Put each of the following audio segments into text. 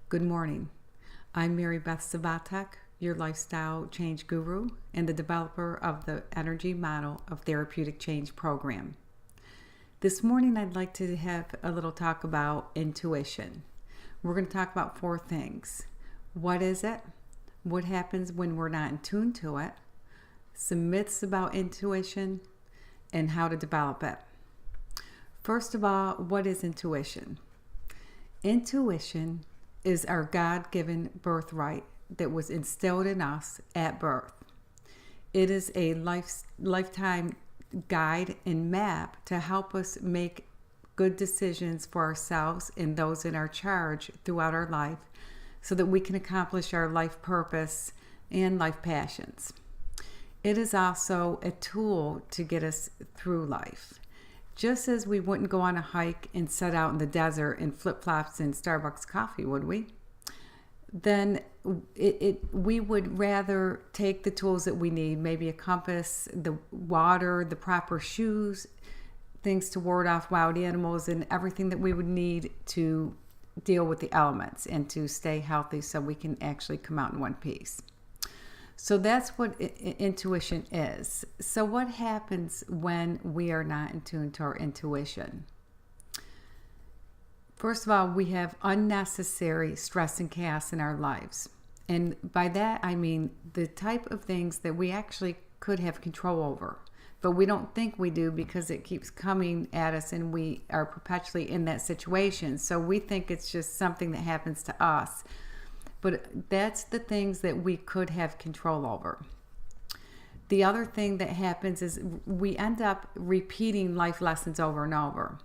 Good morning. I'm Mary Beth Savatek, your lifestyle change guru and the developer of the Energy Model of Therapeutic Change program. This morning, I'd like to have a little talk about intuition. We're going to talk about 4 things. What is it? What happens when we're not in tune to it? Some myths about intuition and how to develop it. First of all, what is intuition? Intuition is our God-given birthright that was instilled in us at birth. It is a lifetime guide and map to help us make good decisions for ourselves and those in our charge throughout our life so that we can accomplish our life purpose and life passions. It is also a tool to get us through life. Just as we wouldn't go on a hike and set out in the desert in flip-flops and Starbucks coffee, would we? Then we would rather take the tools that we need, maybe a compass, the water, the proper shoes, things to ward off wild animals, and everything that we would need to deal with the elements and to stay healthy so we can actually come out in one piece. So that's what intuition is. So what happens when we are not in tune to our intuition? First of all, we have unnecessary stress and chaos in our lives. And by that, I mean the type of things that we actually could have control over, but we don't think we do because it keeps coming at us and we are perpetually in that situation. So we think it's just something that happens to us. But that's the things that we could have control over. The other thing that happens is we end up repeating life lessons over and over.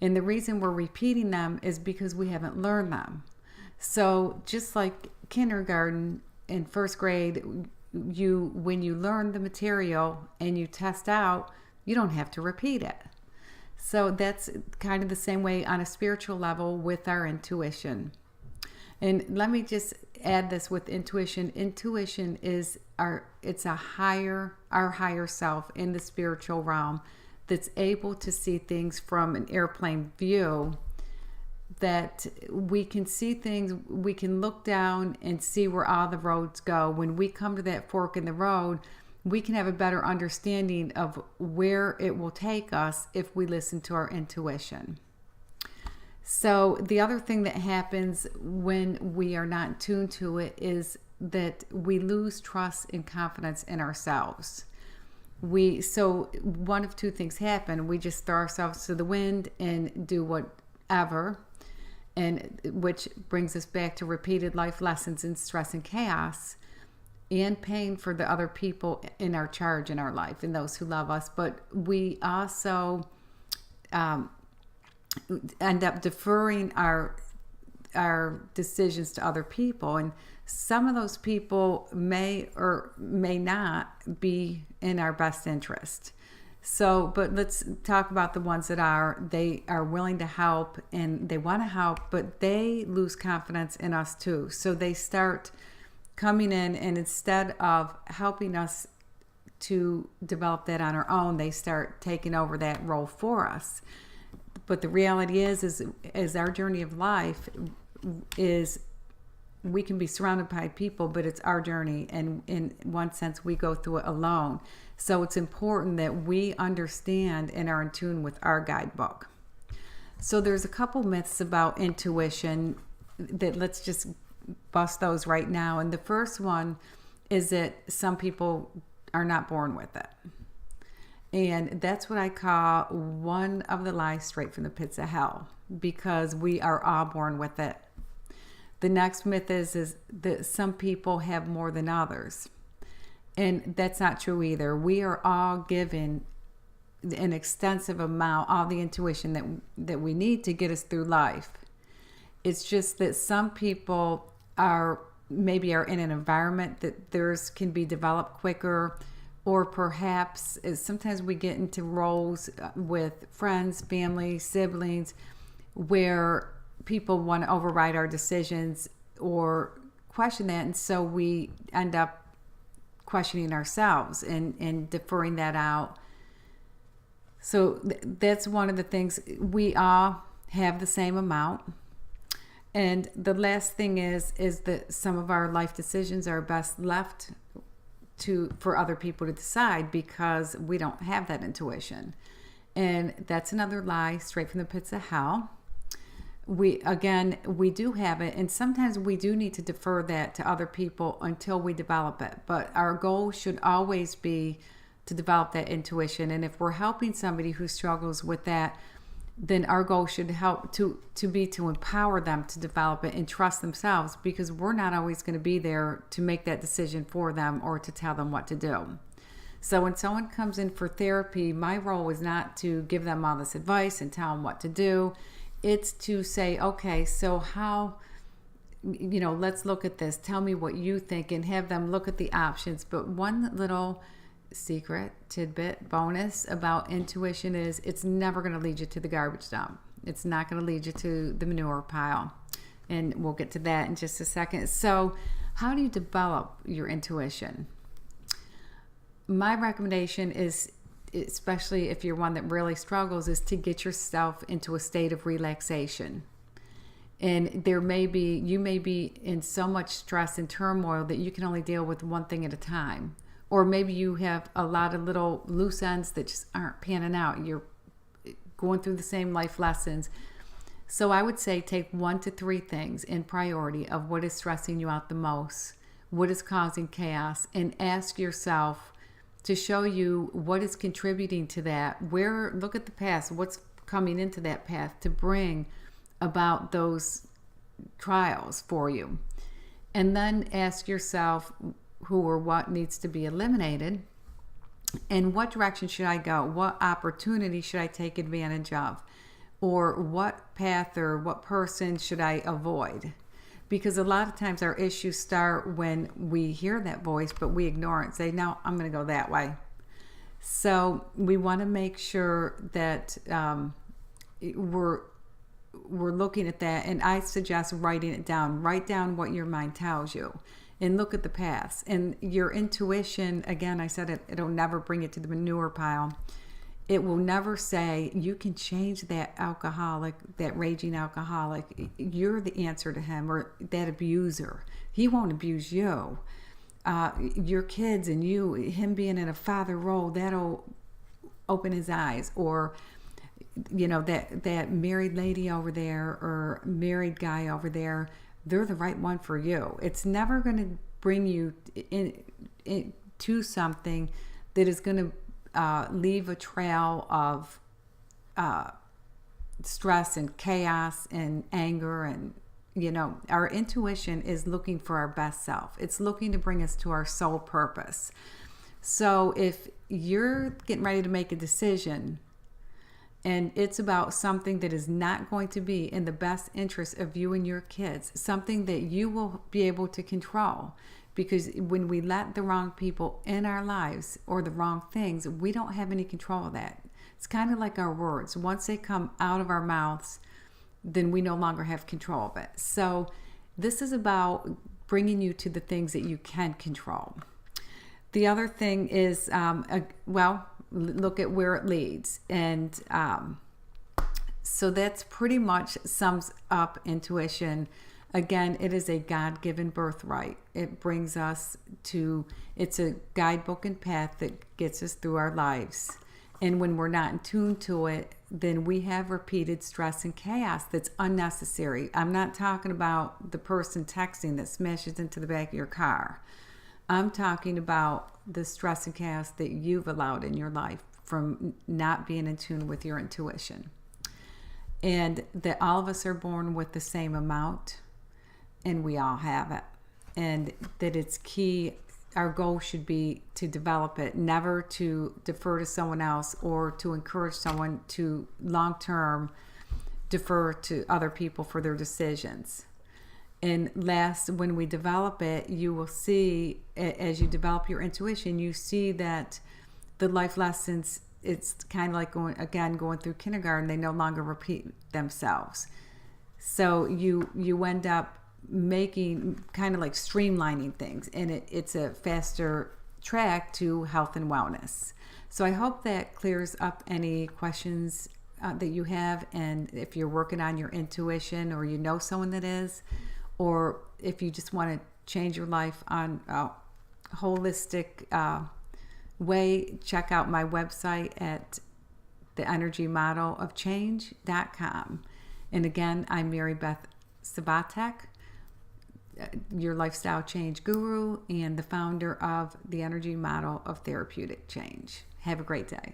And the reason we're repeating them is because we haven't learned them. So just like kindergarten and first grade, when you learn the material and you test out, you don't have to repeat it. So that's kind of the same way on a spiritual level with our intuition. And let me just add this with intuition. Intuition is our higher self in the spiritual realm that's able to see things from an airplane view, that we can see things, we can look down and see where all the roads go. When we come to that fork in the road, we can have a better understanding of where it will take us if we listen to our intuition. So the other thing that happens when we are not tuned to it is that we lose trust and confidence in ourselves. So one of 2 things happen. We just throw ourselves to the wind and do whatever, and which brings us back to repeated life lessons and stress and chaos and pain for the other people in our charge in our life and those who love us. But we also end up deferring our decisions to other people, and some of those people may or may not be in our best interest. So, but let's talk about the ones that they are willing to help and they want to help, but they lose confidence in us too. So they start coming in, and instead of helping us to develop that on our own, they start taking over that role for us. But the reality is our journey of life is we can be surrounded by people, but it's our journey. And in one sense, we go through it alone. So it's important that we understand and are in tune with our guidebook. So there's a couple myths about intuition that let's just bust those right now. And the first one is that some people are not born with it. And that's what I call one of the lies straight from the pits of hell, because we are all born with it. The next myth is that some people have more than others. And that's not true either. We are all given an extensive amount, all the intuition that we need to get us through life. It's just that some people are in an environment that theirs can be developed quicker, or perhaps sometimes we get into roles with friends, family, siblings, where people want to override our decisions or question that. And so we end up questioning ourselves and deferring that out. So that's one of the things. We all have the same amount. And the last thing is that some of our life decisions are best left for other people to decide because we don't have that intuition. And that's another lie straight from the pits of hell. We do have it, and sometimes we do need to defer that to other people until we develop it. But our goal should always be to develop that intuition. And if we're helping somebody who struggles with that, then our goal should help to empower them to develop it and trust themselves, because we're not always going to be there to make that decision for them or to tell them what to do. So when someone comes in for therapy, my role is not to give them all this advice and tell them what to do. It's to say, okay, so how, let's look at this. Tell me what you think, and have them look at the options. But one little secret tidbit bonus about intuition is it's never going to lead you to the garbage dump. It's not going to lead you to the manure pile. And we'll get to that in just a second. So how do you develop your intuition? My recommendation is, especially if you're one that really struggles, is to get yourself into a state of relaxation. And you may be in so much stress and turmoil that you can only deal with one thing at a time. Or maybe you have a lot of little loose ends that just aren't panning out. You're going through the same life lessons. So I would say take 1 to 3 things in priority of what is stressing you out the most, what is causing chaos, and ask yourself to show you what is contributing to that. Look at the past, what's coming into that path to bring about those trials for you. And then ask yourself who or what needs to be eliminated, and what direction should I go? What opportunity should I take advantage of? Or what path or what person should I avoid? Because a lot of times our issues start when we hear that voice, but we ignore it and say, no, I'm going to go that way. So we want to make sure that we're looking at that. And I suggest writing it down. Write down what your mind tells you and look at the past. And your intuition, again, I said it'll never bring it to the manure pile. It will never say, you can change that alcoholic, that raging alcoholic. You're the answer to him, or that abuser. He won't abuse you. Your kids and you, him being in a father role, that'll open his eyes. Or, that married lady over there or married guy over there, they're the right one for you. It's never going to bring you to something that is going to leave a trail of stress and chaos and anger. And our intuition is looking for our best self. It's looking to bring us to our soul purpose. So if you're getting ready to make a decision and it's about something that is not going to be in the best interest of you and your kids, something that you will be able to control, because when we let the wrong people in our lives or the wrong things, we don't have any control of that. It's kind of like our words. Once they come out of our mouths, then we no longer have control of it. So this is about bringing you to the things that you can control. The other thing is, look at where it leads. And so that's pretty much sums up intuition. Again, it is a God-given birthright. It brings us it's a guidebook and path that gets us through our lives. And when we're not in tune to it, then we have repeated stress and chaos that's unnecessary. I'm not talking about the person texting that smashes into the back of your car. I'm talking about the stress and chaos that you've allowed in your life from not being in tune with your intuition. And that all of us are born with the same amount, and we all have it. And that it's key, our goal should be to develop it, never to defer to someone else or to encourage someone to long-term defer to other people for their decisions. And last, when we develop it, you will see, as you develop your intuition, you see that the life lessons, it's kind of like going through kindergarten, they no longer repeat themselves. So you end up making kind of like streamlining things, and it's a faster track to health and wellness. So I hope that clears up any questions that you have, and if you're working on your intuition, or you know someone that is, or if you just want to change your life on a holistic way, check out my website at theenergymodelofchange.com. And again, I'm Mary Beth Sabatek, your lifestyle change guru and the founder of the Energy Model of Therapeutic Change. Have a great day.